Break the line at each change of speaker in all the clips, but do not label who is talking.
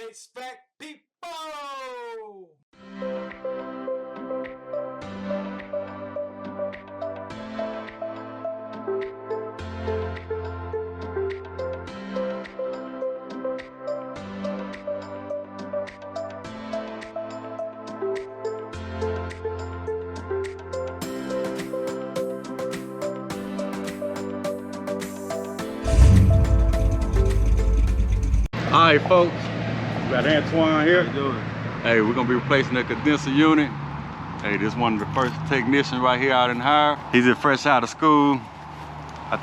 HVAC people!
All right, folks, we got Antoine here.
How you doing?
Hey, we're gonna be replacing the condenser unit. Hey, this one of the first technicians right here out in Hire. He's fresh out of school. I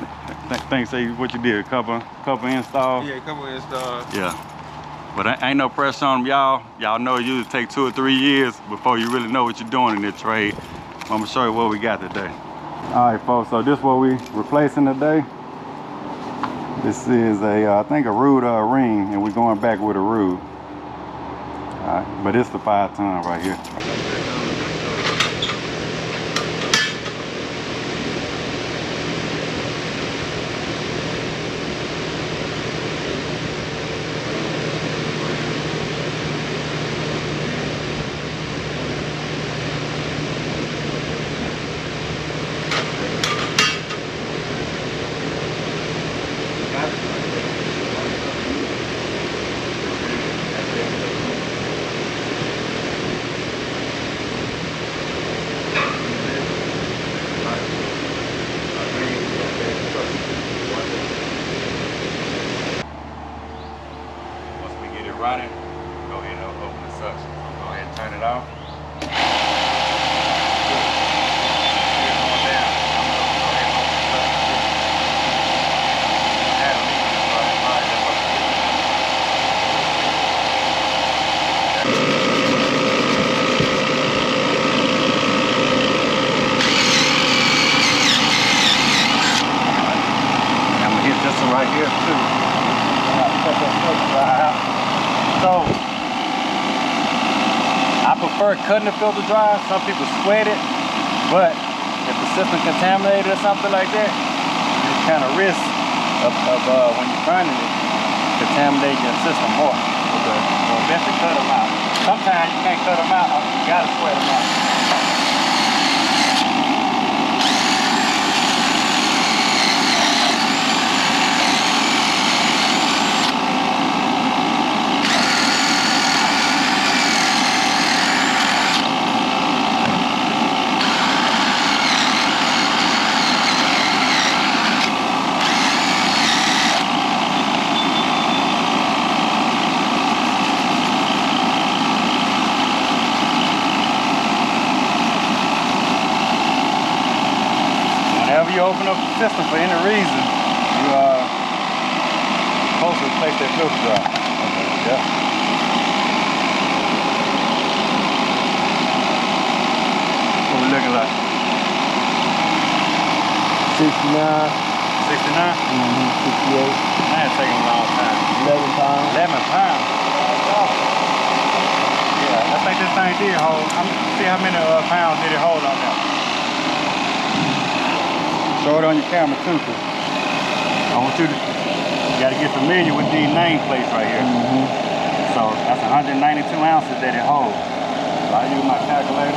think say what you did, a couple installs.
Yeah, a couple installs.
Yeah, but ain't no pressure on them, y'all. Y'all know it usually take 2 or 3 years before you really know what you're doing in this trade. I'm gonna show you what we got today. All right, folks, so this is what we replacing today. This is I think a root or a ring, and we're going back with a root. All right, but it's the 5-ton right here. Running, go ahead and open the suction. Go ahead and turn it off. I'm gonna hit this one right here too. So, I prefer cutting the filter dry. Some people sweat it, but if the system contaminated or something like that, you kind of risk of when you're burning it, contaminating your system more. Okay. So best to cut them out. Sometimes you can't cut them out, you gotta sweat them out. Whenever you open up the system for any reason, you are supposed to replace that filter dry. Okay. Yeah. What we looking like?
69.
69?
Mm-hmm. 68.
Man, it's taking a long time.
11 pounds.
11 pounds. Yeah, I think this thing did hold. See how many pounds did it hold on there. Show it on your camera too, cause I want you gotta get familiar with these nameplates right here.
Mm-hmm.
So that's 192 ounces that it holds. So I use my calculator.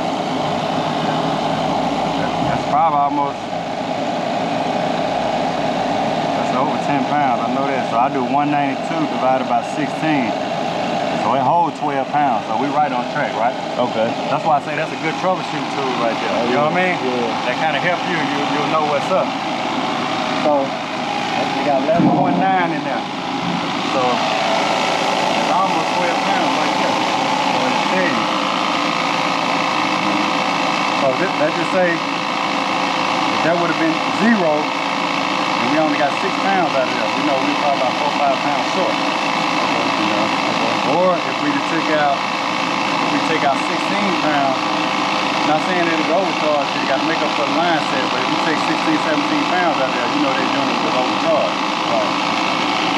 That's probably almost, that's over 10 pounds, I know that. So I do 192 divided by 16. So it holds 12 pounds, so we right on track, right? Okay. That's why I say that's a good troubleshooting tool right there. You know what I mean?
Yeah.
That kind of help you, you'll know what's up. So, we got 11.9 in there. So, it's almost 12 pounds right there. So it's steady. So let's just say, if that would have been 0, and we only got 6 pounds out of there, we know we were probably about 4 or 5 pounds short. You know? Or if we take out 16 pounds, not saying that it's overcharged, you got to make up for the line set, but if you take 16, 17 pounds out there, you know they're doing it with overcharged. Right.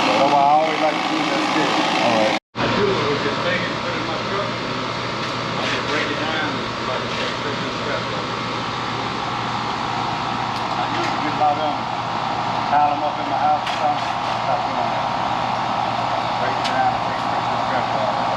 So that's why I always like to do that stick. All right. I do it with this thing and put it in my truck. I can break it down like a Christmas scrap. I usually get a lot of them, pile them up in my house or something. Stop doing that. Break it down and take Christmas scrap off.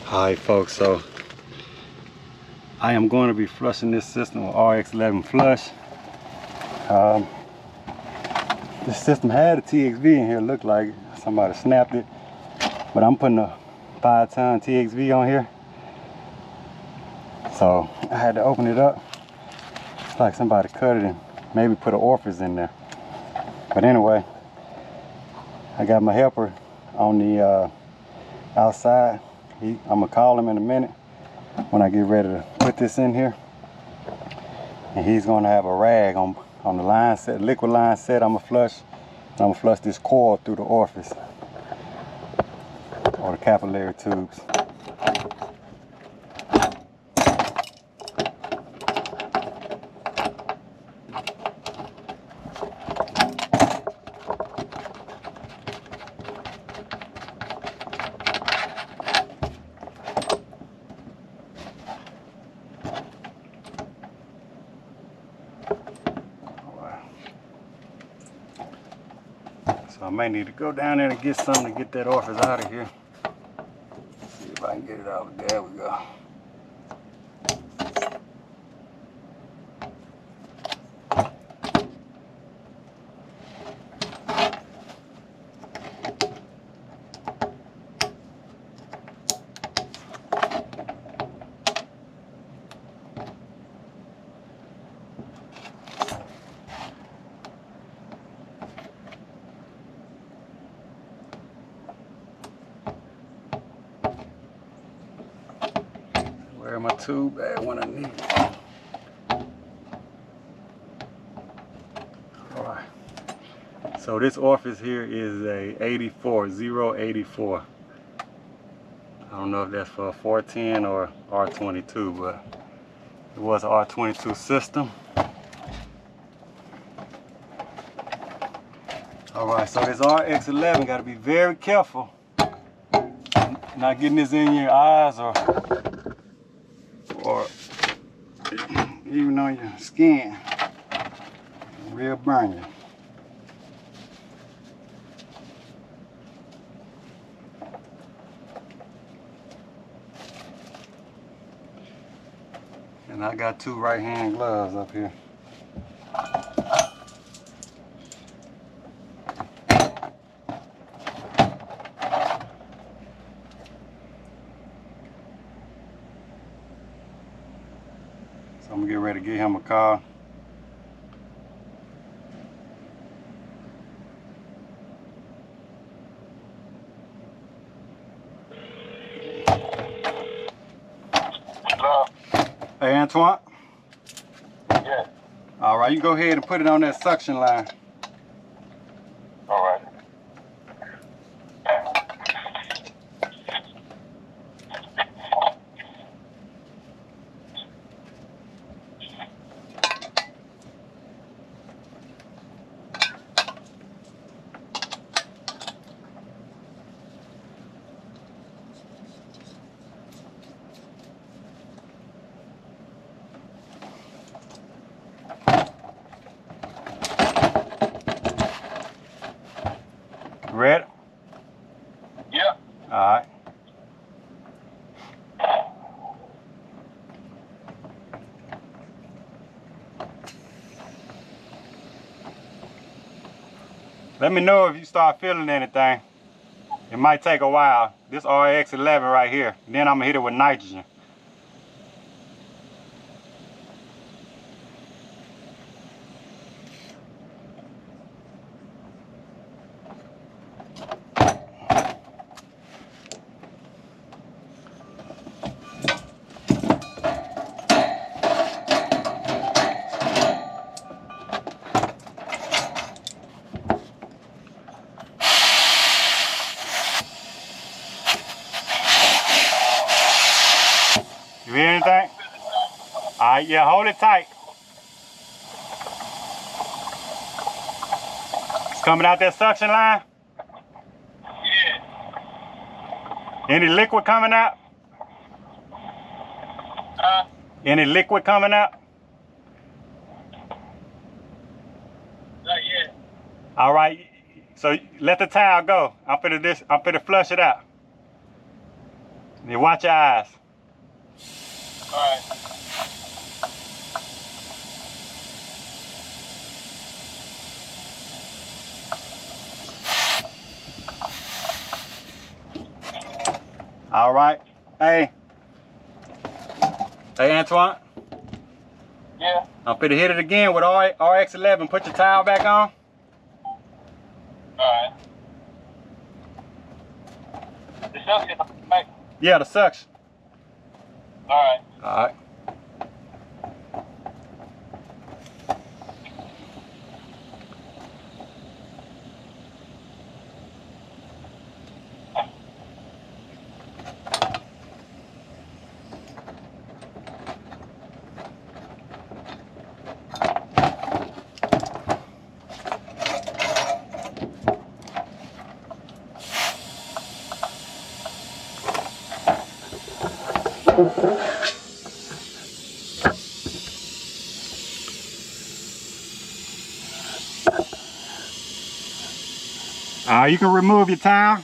Alright folks, so I am going to be flushing this system with RX11 flush. This system had a TXV in here, looked like somebody snapped it, but I'm putting a 5-ton TXV on here, so I had to open it up. It's like somebody cut it and maybe put an orifice in there. But anyway, I got my helper on the outside. I'm gonna call him in a minute when I get ready to put this in here, and he's gonna have a rag on the line set, liquid line set. I'm gonna flush this coil through the orifice or the capillary tubes. So I may need to go down there and get something to get that orifice out of here. See if I can get it out. There we go. Where my tube at when I need it. Alright. So this orifice here is a 084. I don't know if that's for a 410 or R22, but it was an R22 system. Alright, so this RX11 got to be very careful not getting this in your eyes or even on your skin. Real burn you. And I got 2 right-hand gloves up here. So I'm gonna get ready to get him a call.
Hello?
Hey Antoine?
Yeah.
All right, you go ahead and put it on that suction line.
All right.
Alright. Let me know if you start feeling anything. It might take a while. This RX11 right here. Then I'm gonna hit it with nitrogen. You hear anything? Alright, yeah, hold it tight. It's coming out that suction line?
Yeah.
Any liquid coming out? Any liquid coming out?
Not yet.
Alright, so let the towel go. I'm finna flush it out. Then watch your eyes.
Alright.
Alright. Hey, Antoine.
Yeah.
I'm finna hit it again with RX11. Put your towel back on.
Alright. The suction, right?
Yeah, the suction.
Alright.
Alright. You can remove your towel.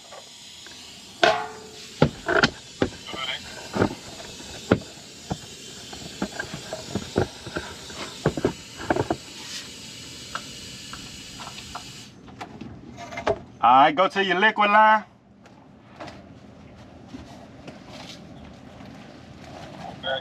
Alright, go to your liquid line.
Okay.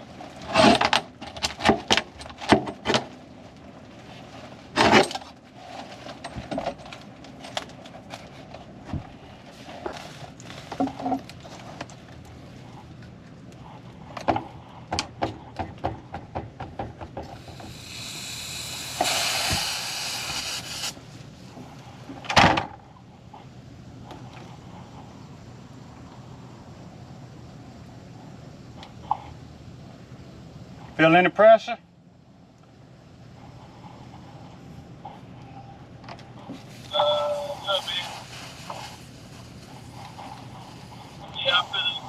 Feel any pressure?
A little bit. Yeah, I feel it.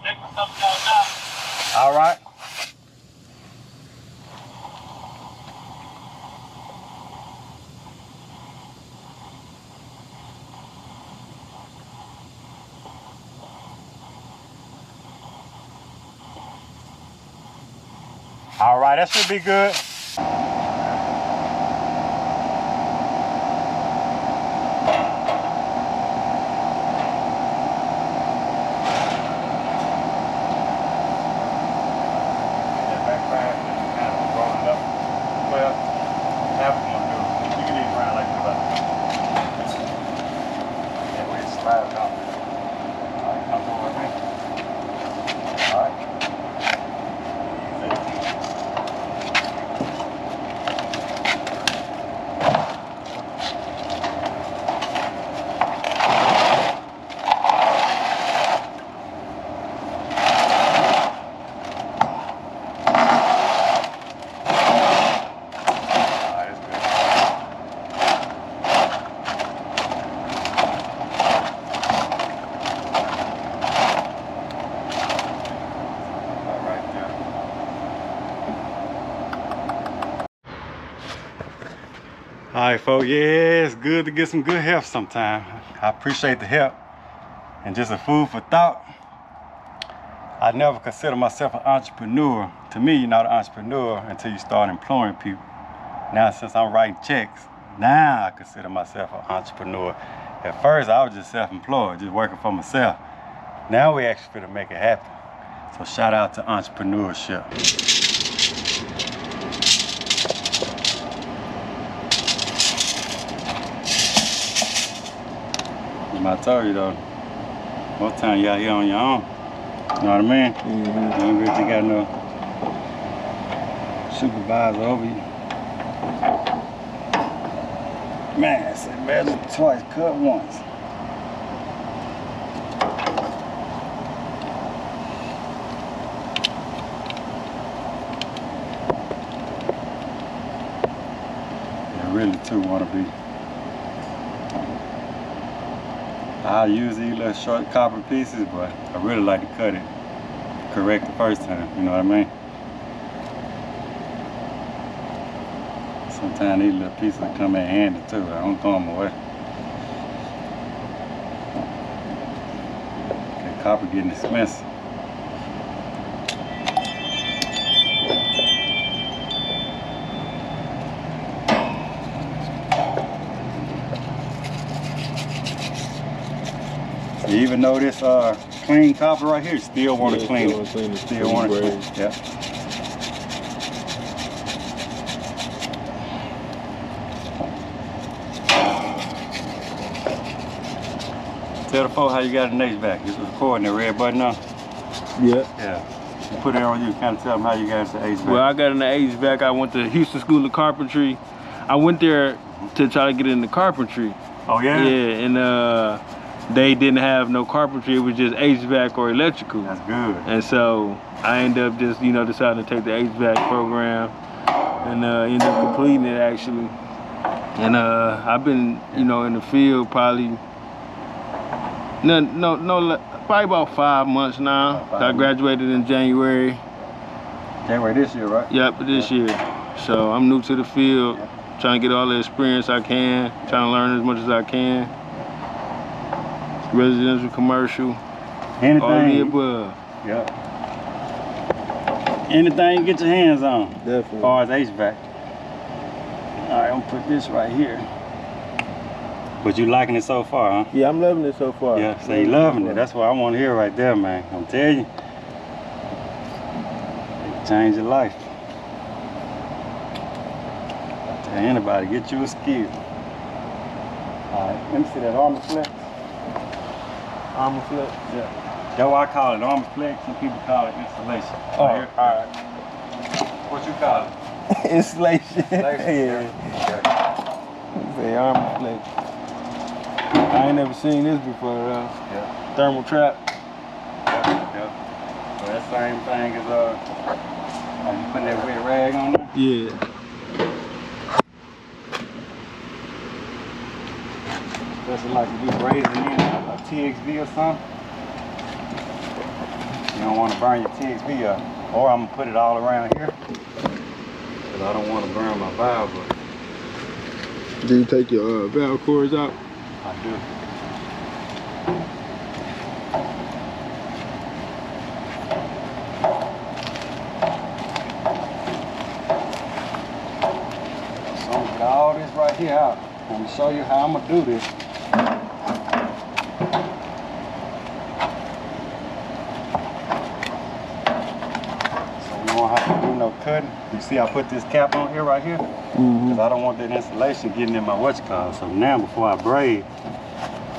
Liquid coming out now.
Alright. Alright, that should be good. right, folks, yeah, it's good to get some good help sometime. I appreciate the help. And just a food for thought, I never consider myself an entrepreneur. To me, you're not an entrepreneur until you start employing people. Now, since I'm writing checks, now I consider myself an entrepreneur. At first, I was just self-employed, just working for myself. Now we actually finna make it happen. So shout out to entrepreneurship. I told you though, most time you out here on your own. You know what I mean? You don't really got no supervisor over you. Man, I said measure twice, cut once. I really too want to be. I use these little short copper pieces, but I really like to cut it correct the first time, you know what I mean? Sometimes these little pieces come in handy too, I don't throw them away. Okay, copper getting expensive. Even though this clean copper right here, still want to clean it. Still want to clean it. Yeah. Tell the folks how you got an HVAC. This was recording the red button on.
Yeah.
Yeah. You put it on you, kind of tell them how you got into HVAC.
Well, I got into HVAC. I went to Houston School of Carpentry. I went there to try to get into carpentry.
Oh yeah?
Yeah, and they didn't have no carpentry. It was just HVAC or electrical.
That's good.
And so I ended up just, you know, deciding to take the HVAC program and ended up completing it actually. And I've been, you know, in the field probably, probably about 5 months now. I graduated in January.
January this year, right?
Yep, this year. So I'm new to the field, trying to get all the experience I can, trying to learn as much as I can. Residential, commercial,
anything.
All of the above.
Yep. Anything you get your hands on.
Definitely.
As far as HVAC. All right, I'm gonna put this right here. But you liking it so far, huh?
Yeah, I'm loving it so far.
Yeah, so you loving it. That's what I want to hear right there, man. I'm telling you. It change your life. Tell anybody, get you a skill. All right, let me see that armor flex.
Armor flex?
Yeah. That's why I call it armor flex. Some people call it insulation.
Oh, all right.
What you call it?
Insulation.
Yeah.
Say armor flex. I ain't never seen this before though.
Yeah.
Thermal trap.
Yeah. So that same thing as you putting that wet rag on there?
Yeah.
Especially like if you brazing in a TXV or something. You don't want to burn your TXV up. Or I'm going to put it all around here. Because I don't want to burn my valve up.
Do you take your valve cores out?
I do. So I'm going to get all this right here out. I'm going to show you how I'm going to do this. No cutting. You see I put this cap on here right here? Because I don't want that insulation getting in my whatchamacallit. So now before I braid,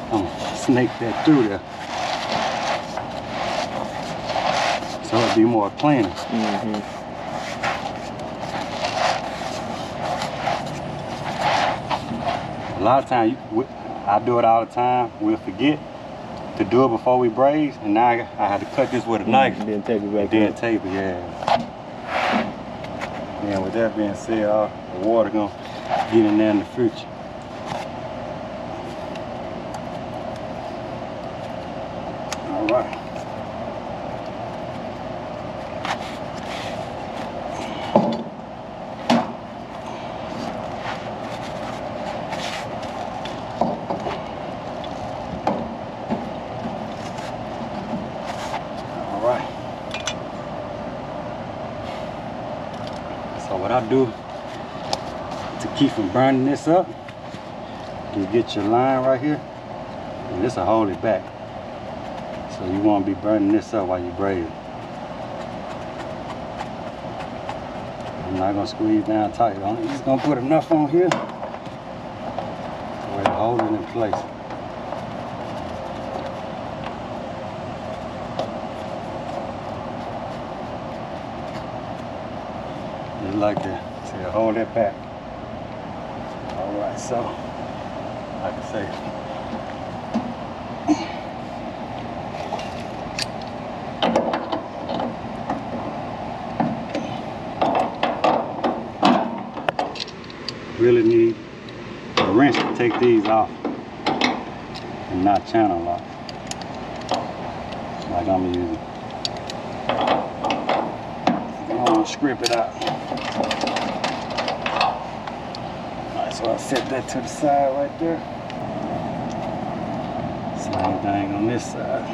I'm gonna snake that through there. So it'll be more cleaner. A lot of times, I do it all the time, we'll forget to do it before we braid, and now I had to cut this with a knife.
And then tape it back
Then tape it, yeah. And with that being said, all the water gonna get in there in the future. All right. what I do to keep from burning this up, you get your line right here, and this will hold it back. So you won't be burning this up while you braise it. I'm not gonna squeeze down tight. I'm just gonna put enough on here to hold it in place. Just like that. See, hold it back. All right, so like I say, really need a wrench to take these off and not channel lock like I'm using. I'm gonna scrape it out. Alright, so I'll set that to the side right there. Same thing on this side.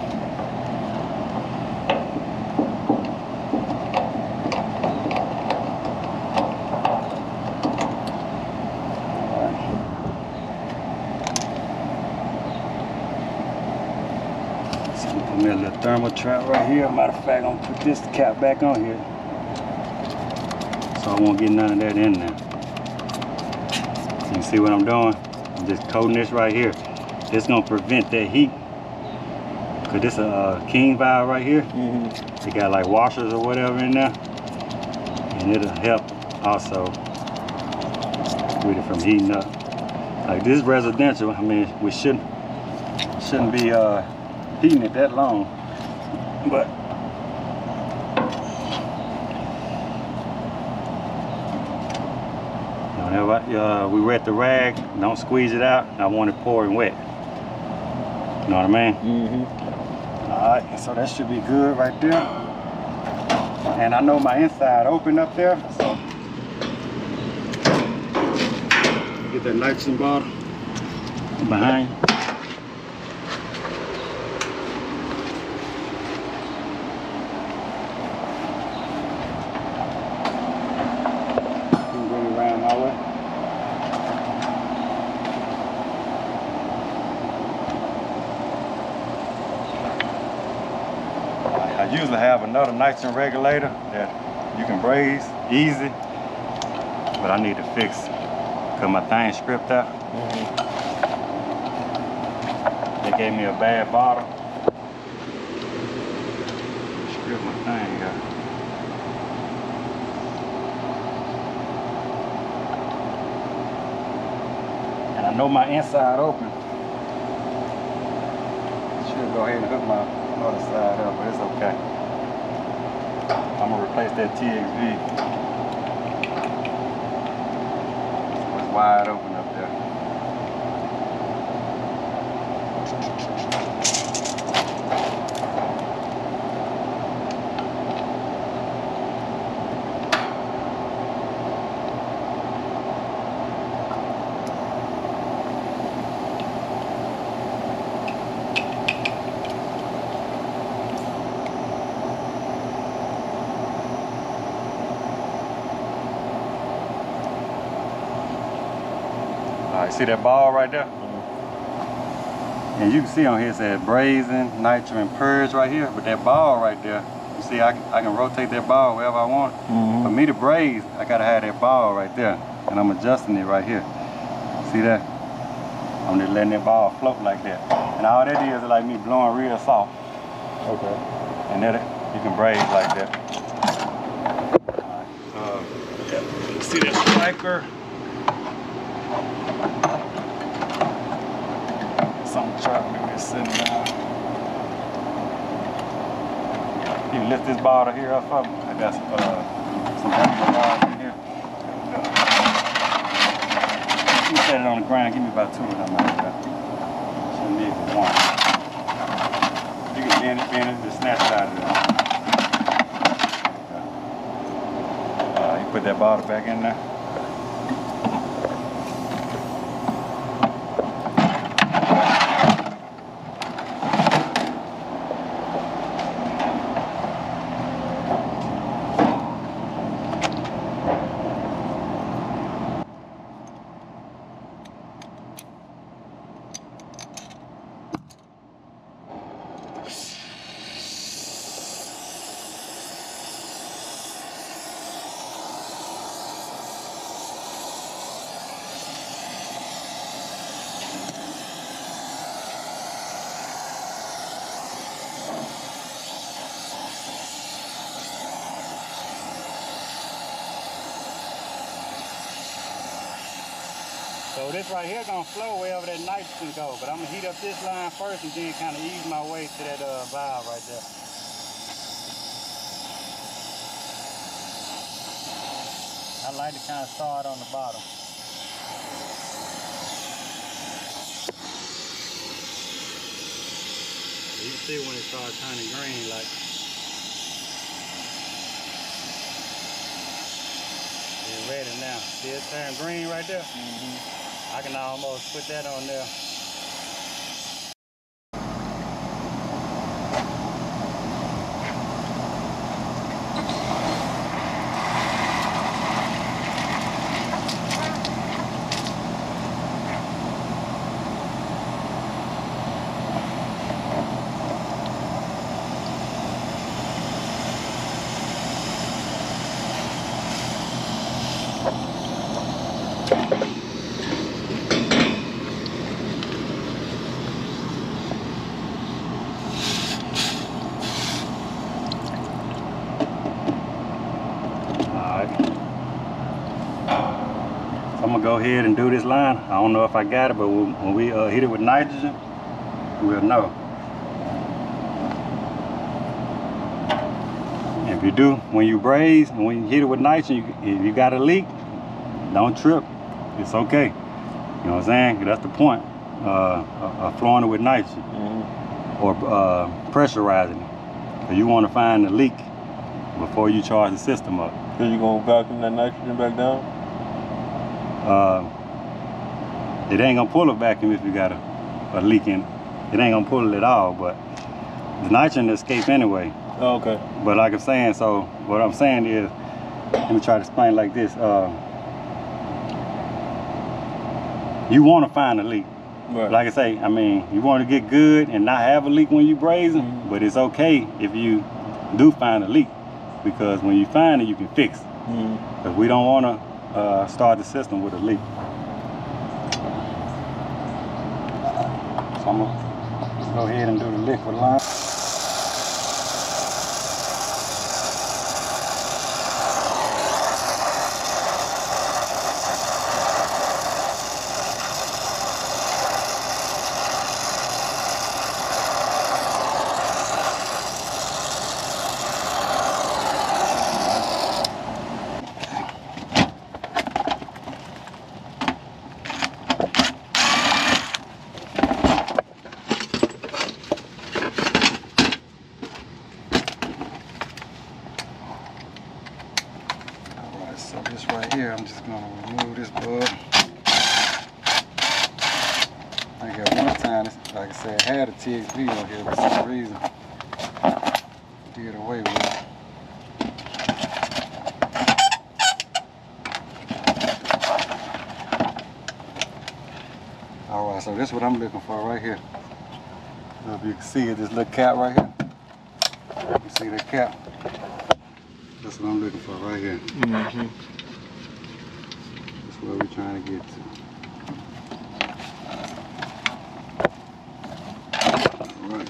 Put me a little thermal trap right here. Matter of fact, I'm gonna put this cap back on here so I won't get none of that in there. You see what I'm doing? I'm just coating this right here. It's gonna prevent that heat. Cause this is a king valve right here. It got like washers or whatever in there, and it'll help also with it from heating up. Like this residential, I mean, we shouldn't be heating it that long, but whenever we wet the rag, don't squeeze it out. I want it pouring wet. You know what I mean? All right, so that should be good right there. And I know my inside open up there, so get that nitrogen bottle behind. I usually have another nitrogen regulator that you can braze easy, but I need to fix because my thing stripped out. They gave me a bad bottle. Stripped my thing out. And I know my inside open. Should go ahead and hook my other side up, but it's okay. I'm gonna replace that TXV. It's wide open up there. All right, see that ball right there? And you can see on here it says brazing, nitro, and purge right here. But that ball right there, you see I can rotate that ball wherever I want. For me to braze, I gotta have that ball right there. And I'm adjusting it right here. See that? I'm just letting that ball float like that. And all that is like me blowing real soft.
Okay.
And then you can braze like that. Yeah. See that striker? Something trying to be sitting down. You lift this bottle here up for me. I got some extra bars in here. You set it on the ground. Give me about 2 of them like that. Shouldn't need but 1. You can bend it, just snatch it out of there. You put that bottle back in there. So this right here gonna flow wherever that nitrogen go, but I'm gonna heat up this line first and then kind of ease my way to that valve right there. I like to kind of start on the bottom. You can see when it starts turning green, like it's ready now. See it turn green right there? I can almost put that on there. I'm gonna go ahead and do this line. I don't know if I got it, but when we hit it with nitrogen, we'll know. If you do, when you braze and when you hit it with nitrogen, if you got a leak, don't trip. It's okay. You know what I'm saying? That's the point of flowing it with nitrogen or pressurizing it. So you want to find the leak before you charge the system up.
So you gonna vacuum that nitrogen back down?
It ain't gonna pull a vacuum if you got a leak in it. It ain't gonna pull it at all, but the nitrogen escape anyway.
Oh, okay.
But like I'm saying, so what I'm saying is, let me try to explain like this. You want to find a leak.
Right.
Like I say, I mean, you want to get good and not have a leak when you brazing, but it's okay if you do find a leak, because when you find it, you can fix it. Because we don't want to start the system with a leak. So I'm gonna go ahead and do the liquid line. So this right here, I'm just gonna remove this bulb. I think at one time, like I said, I had a TXV on here for some reason. Did away with it. Alright, so this is what I'm looking for right here. I don't know if you can see it, this little cap right here. You can see that cap. That's what I'm looking for right here. That's what we're trying to get to. Alright.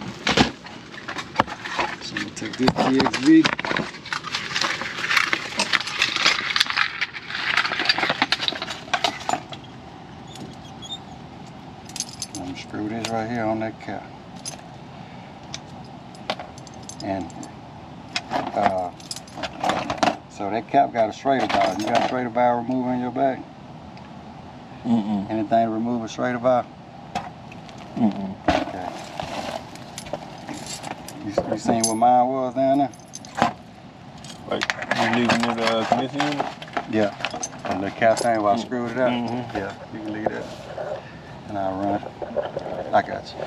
So I'm going to take this TXV. I'm going to screw this right here on that cap. And so that cap got a Schrader valve. You got a Schrader valve remover in your bag? Anything to remove a Schrader valve? Okay. You seen what mine was down there?
Like you leaving it in the condition unit?
Yeah. And the cap thing where I screwed it up? Yeah, you can leave that. And I'll run it. I got you.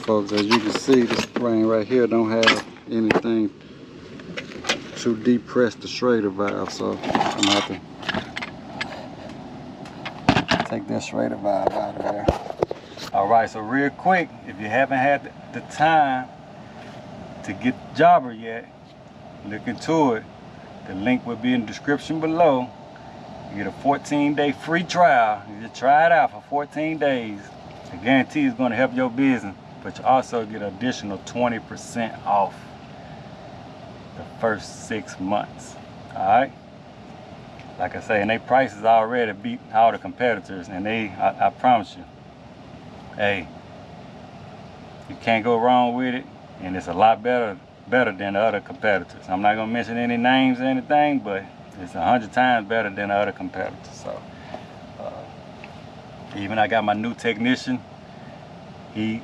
Folks, as you can see, this spring right here don't have anything to depress the Schrader valve, so I'm gonna have to take that Schrader valve out of there. All right, so real quick, if you haven't had the time to get the jobber yet, look into it. The link will be in the description below. You get a 14-day free trial. You just try it out for 14 days. I guarantee it's gonna help your business but you also get an additional 20% off the first 6 months. All right. Like I say, and they prices already beat all the competitors, and I promise you, hey, you can't go wrong with it, and it's a lot better than the other competitors. I'm not gonna mention any names or anything, but it's 100 times better than the other competitors. So even I got my new technician, he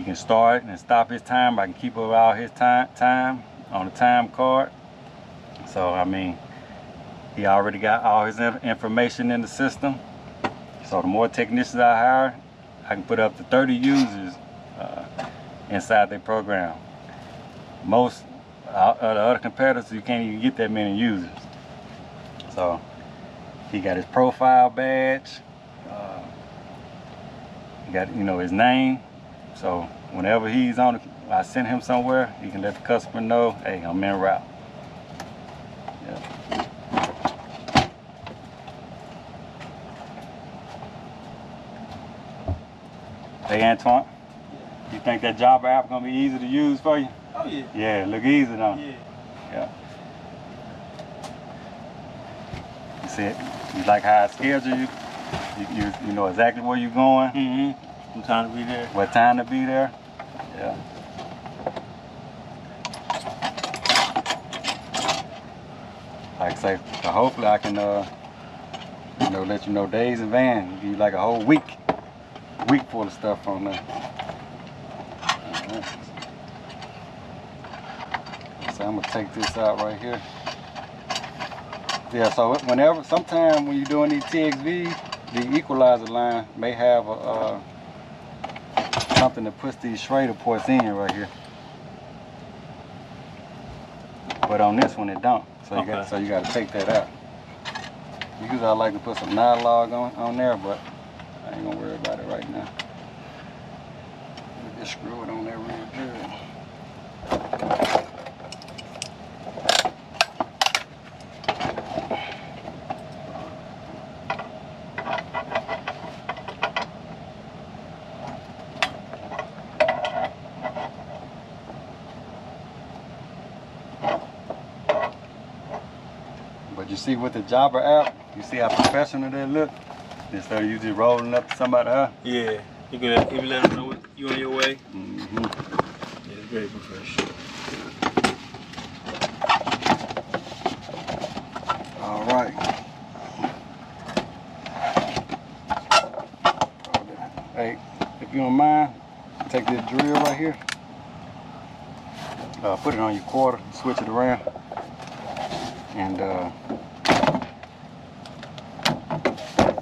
can start and stop his time. I can keep up all his time on the time card. So I mean, he already got all his information in the system. So the more technicians I hire, I can put up to 30 users inside their program. Most of the other competitors, you can't even get that many users. So he got his profile badge. He got, you know, his name. So whenever he's on, I send him somewhere, he can let the customer know, hey, I'm en route. Yeah. Hey Antoine, you think that Jobber app gonna be easy to use for you?
Oh yeah.
Yeah, look easy, don't it?
Yeah.
Yeah. You see it? You like how I schedule you? You know exactly where you're going.
Mm-hmm. What time to be there?
What time to be there? Yeah. Like I say, so hopefully I can, you know, let you know days in advance. Give you like a whole week full of stuff on there. Right. So I'm gonna take this out right here. Yeah, so sometime when you're doing these TXVs, the equalizer line may have something that puts these Schrader ports in right here. But on this one it don't. So you got to take that out. Usually I like to put some nylon on there, but I ain't gonna worry about it right now. Just screw it on there real good. But you see with the Jobber app, you see how professional they look? Instead of you just rolling up to somebody's house.
Yeah. You can even let them know you on your way.
Mm-hmm.
Yeah, it's very professional.
All right. Hey, if you don't mind, take this drill right here. Put it on your quarter, switch it around. And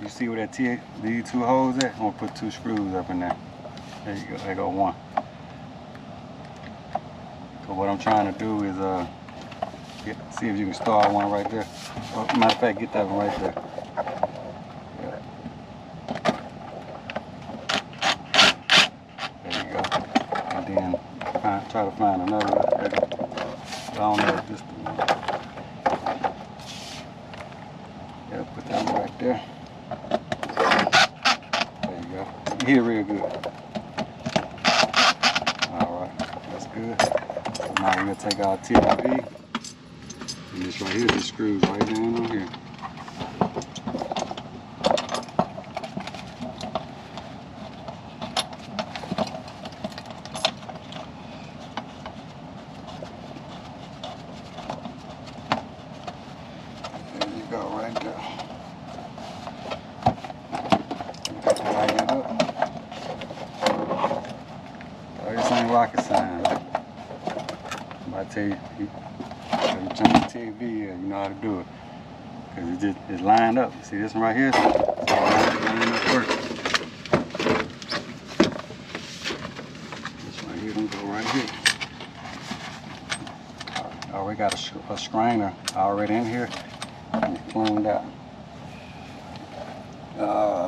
you see where these two holes at? I'm gonna put 2 screws up in there. There you go, there go one. So what I'm trying to do is see if you can start one right there. Oh, matter of fact, get that one right there. Yeah. There you go. And then try to find another one. I don't know if this is the one. Yeah, put that one right there. There you go. You hear real good. Alright, that's good. So now we're going to take our TLV, and this right here just screws right down on here. There you go, right there. Tighten it up. This ain't rocket science. I tell you, you turn the TV, you know how to do it. Because it's lined up. You see this one right here? It's lined up first. This right here don't go right here. I already got a strainer already in here and cleaned out.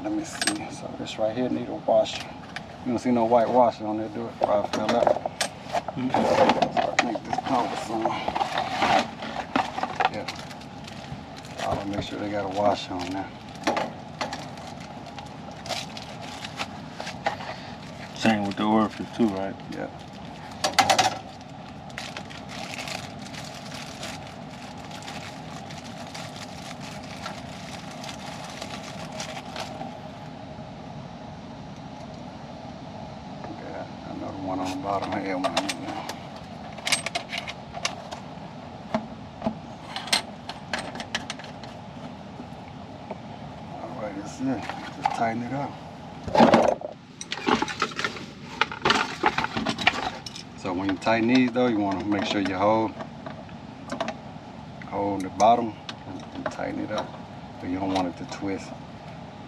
Let me see. So this right here need a washer. You don't see no white washer on there, do it? Probably fell out. So I make this cumbersome. Yeah. I'll make sure they got a washer on there.
Same with with the orifice too, right?
Yeah. Okay, I know the one on the bottom here. One on there. All right, that's it. Just tighten it up. So when you tighten these though, you want to make sure you hold the bottom and tighten it up. But you don't want it to twist.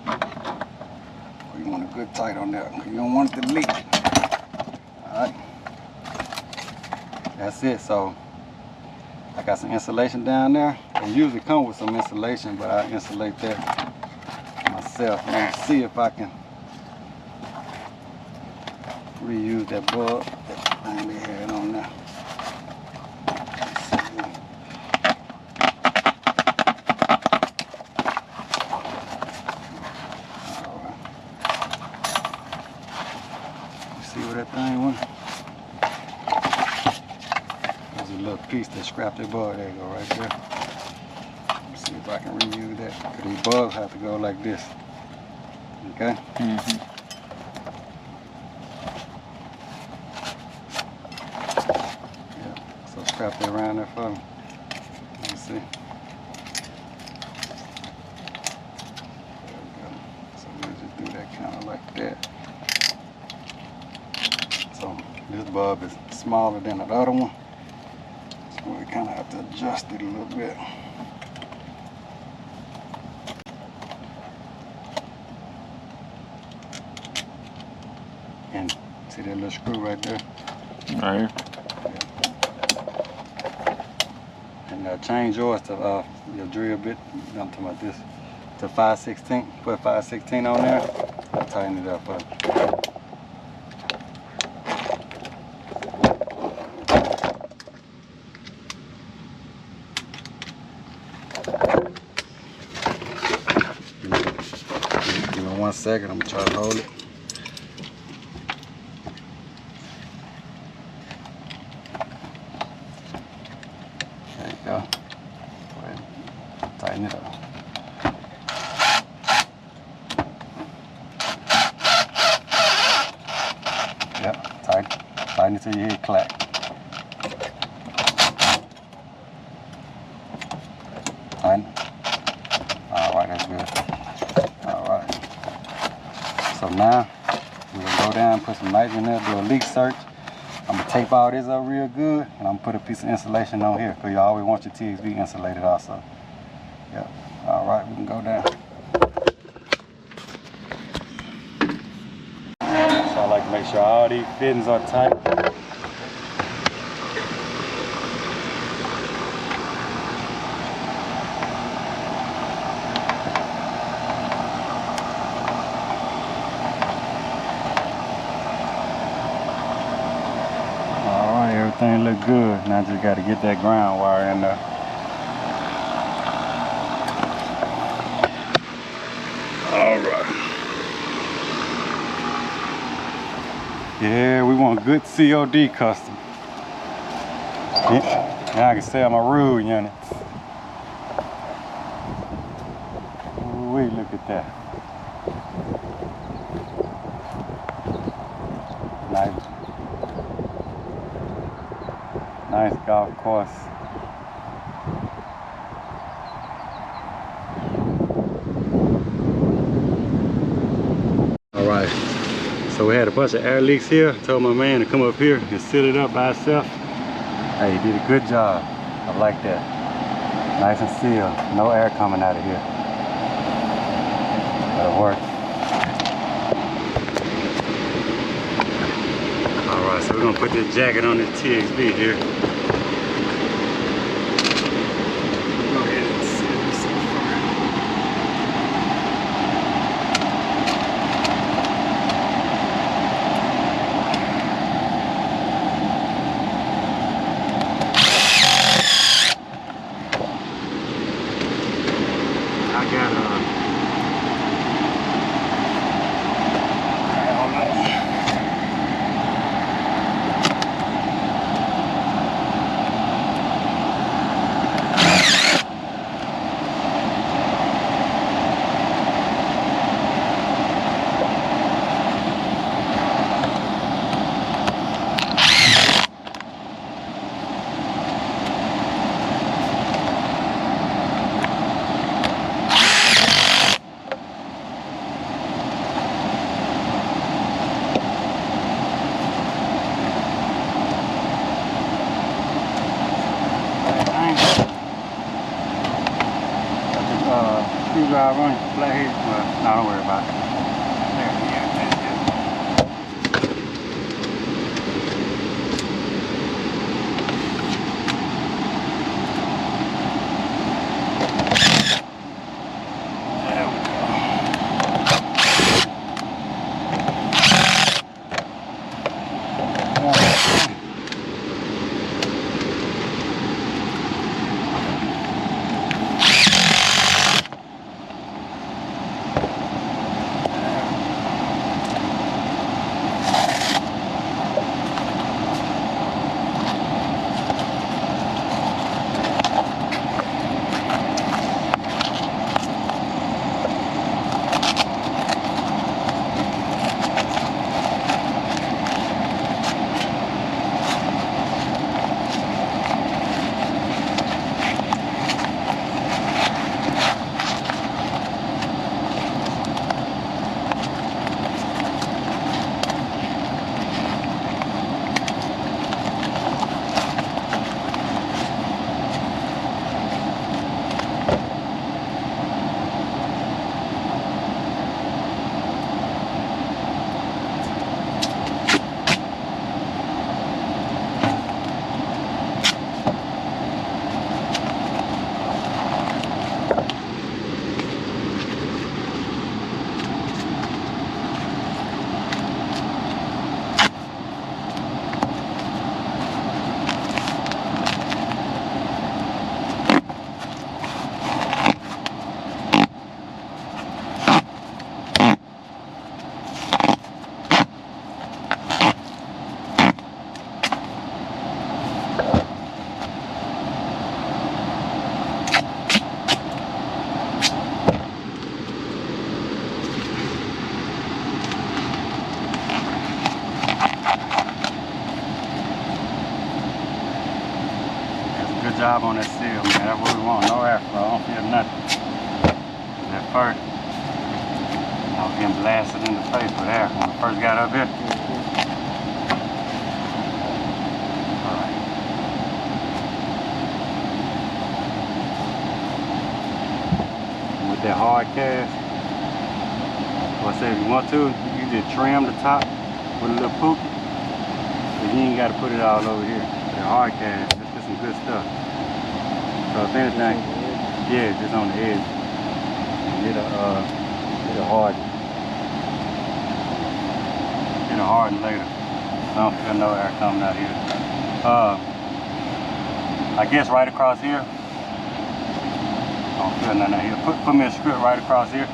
You want a good tight on that because you don't want it to leak. Alright. That's it. So I got some insulation down there. It usually comes with some insulation, but I insulate that myself. I'm going to see if I can reuse that bulb. Thing they had on there. Alright. You see where that thing went? There's a little piece that scrapped that bulb. There you go, right there. Let's see if I can reuse that. Because these bulbs have to go like this. Okay?
Mm-hmm.
Scrap it around there for me. Let me see. There we go. So we'll just do that kind of like that. So this bulb is smaller than the other one. So we kind of have to adjust it a little bit. And see that little screw right there?
Right here.
And change yours to your drill bit. I'm talking about this to 5/16. Put 5/16 on there. I'll tighten it up. Give me 1 second. I'm gonna try to hold it. Go. Go ahead. Tighten it up. Yep, tighten it till you hear it clack. Tighten. Alright, that's good. Alright. So now we're gonna go down, put some nitrogen in there, do a leak search. I'm gonna tape all this up real good, and I'm gonna put a piece of insulation on here, because you always want your TXV insulated also. Yep. All right, we can go down. So I like to make sure all these fittings are tight. Everything look good. Now I just got to get that ground wire in there. All right. Yeah, we want good COD custom. Yeah, now I can sell my rule unit. Ooh, look at that. Nice. Nice golf course. All right, so we had a bunch of air leaks here. I told my man to come up here and seal it up by himself. Hey, he did a good job. I like that. Nice and sealed. No air coming out of here. That'll work. All right, so we're gonna put this jacket on this TXV here. Go ahead and seal this up for him. I got screwdriver on it, flathead. Well, no, don't worry about it. There, yeah, that's it. There we go. Good job on that seal, man. That's what we want. No airflow. I don't feel nothing. At first, I was getting blasted in the face with air when I first got up here. Alright. With that hard cast, well, I say if you want to, you just trim the top with a little pookie. But you ain't got to put it all over here. The hard cast. Some good stuff. So if anything, yeah, just on the edge. It'll harden. It'll harden later. I don't feel no air coming out here. I guess right across here. I don't feel nothing out here. Put me a script right across here.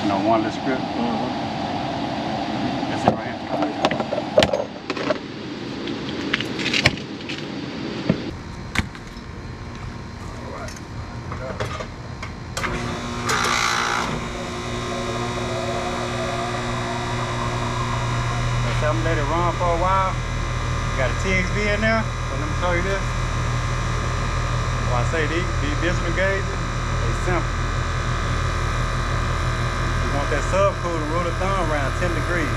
You know, one little script. That's it right here. I'm gonna let it run for a while. Got a TXV in there, so let me show you this. When I say these digital gauges, they simple. You want that subcooler rule of thumb around 10 degrees.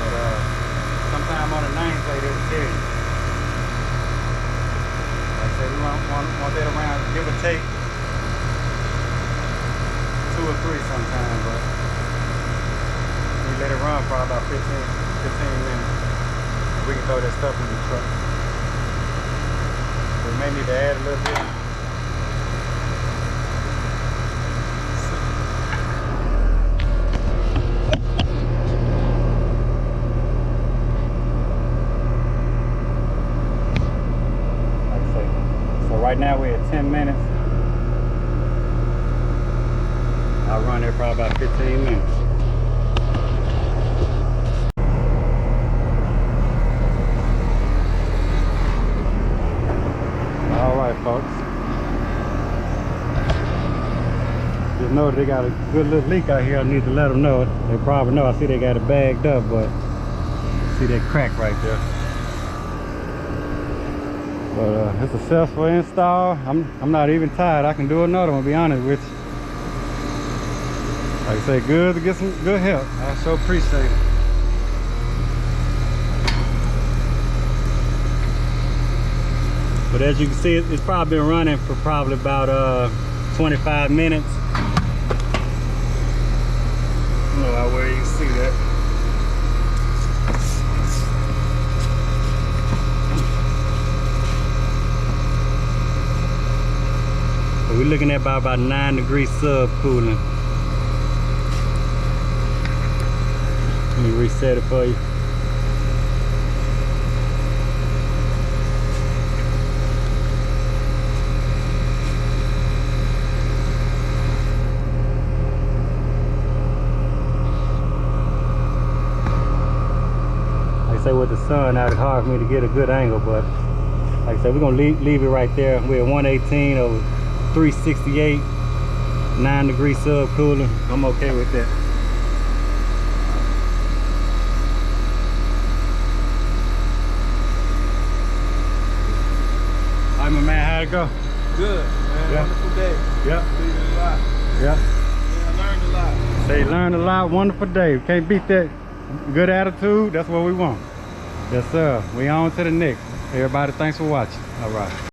But sometime on the nameplate it'll tell you. Like I said, we want that around, give or take 2 or 3 sometimes, but let it run for about 15 minutes. And we can throw that stuff in the truck. We may need to add a little bit. Like I say, so right now we're at 10 minutes. I'll run there for about 15 minutes. Folks, just know that they got a good little leak out here. I need to let them know. They probably know. I see they got it bagged up, but see that crack right there. But it's a successful install. I'm not even tired. I can do another one, to be honest with you. Like I say, good to get some good help. I so appreciate it. But as you can see, it's probably been running for probably about 20 25 minutes. I don't know how well you can see that. So we're looking at about 9 degrees sub cooling. Let me reset it for you. Like I say, with the sun out, it's hard for me to get a good angle, but like I said, we're gonna leave it right there. We're at 118 over 368, 9 degrees sub cooling. I'm okay with that. All right, my man, how'd it go?
Good, man.
Yeah.
Wonderful day.
Yep.
Learned a lot.
Yep.
Yeah, I learned a lot.
They learned a lot. Wonderful day. Can't beat that. Good attitude. That's what we want. Yes, sir. We on to the next. Everybody, thanks for watching. All right.